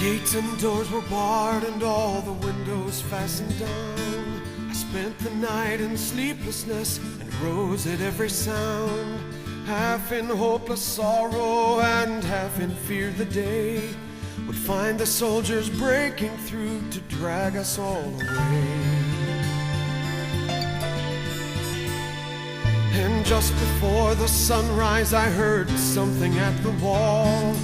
Gates and doors were barred and all the windows fastened down. I spent the night in sleeplessness and rose at every sound, half in hopeless sorrow and half in fear the day would find the soldiers breaking through to drag us all away. And just before the sunrise I heard something at the wall.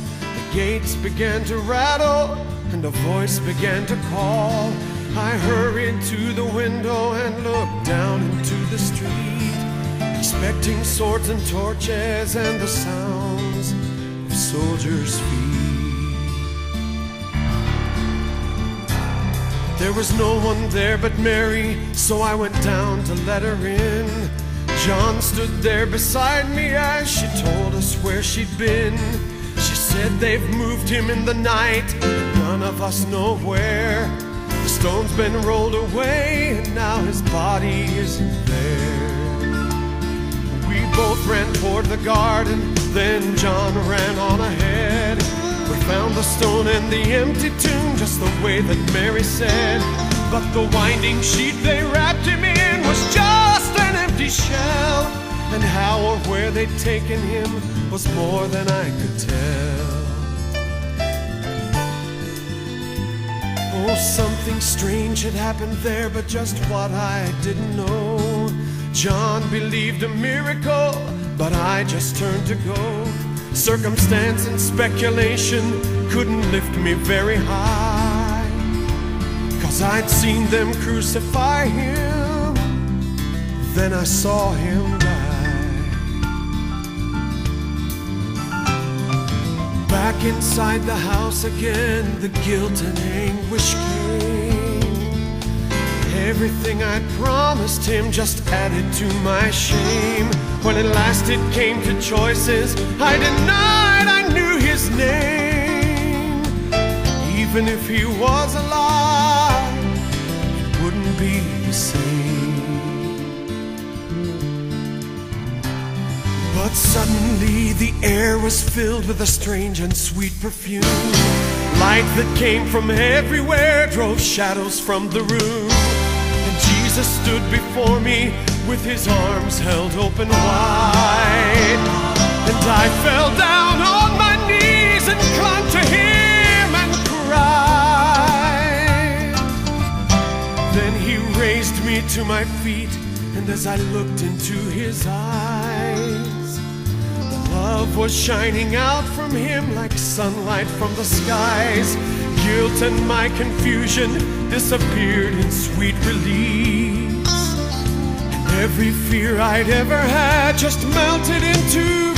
The gates began to rattle and a voice began to call. I hurried to the window and looked down into the street, expecting swords and torches and the sounds of soldiers' feet. There was no one there but Mary, so I went down to let her in. John stood there beside me as she told us where she'd been. She said they've moved him in the night, none of us know where. The stone's been rolled away and now his body isn't there. We both ran toward the garden, then John ran on ahead. We found the stone and the empty tomb just the way that Mary said. But the winding sheet they wrapped him in was just an empty shell, and how or where they'd taken him was more than I could tell. Oh, something strange had happened there, but just what I didn't know. John believed a miracle, but I just turned to go. Circumstance and speculation couldn't lift me very high, 'cause I'd seen them crucify him, then I saw him die. Back inside the house again, the guilt and anguish came. Everything I'd promised him just added to my shame. When at last it came to choices, I denied I knew his name. Even if he was alive, it wouldn't be the same. But suddenly the air was filled with a strange and sweet perfume. Light that came from everywhere drove shadows from the room. And Jesus stood before me with his arms held open wide. And I fell down on my knees and clung to him and cried. Then he raised me to my feet, and as I looked into his eyes, love was shining out from him like sunlight from the skies. Guilt and my confusion disappeared in sweet release, and every fear I'd ever had just melted into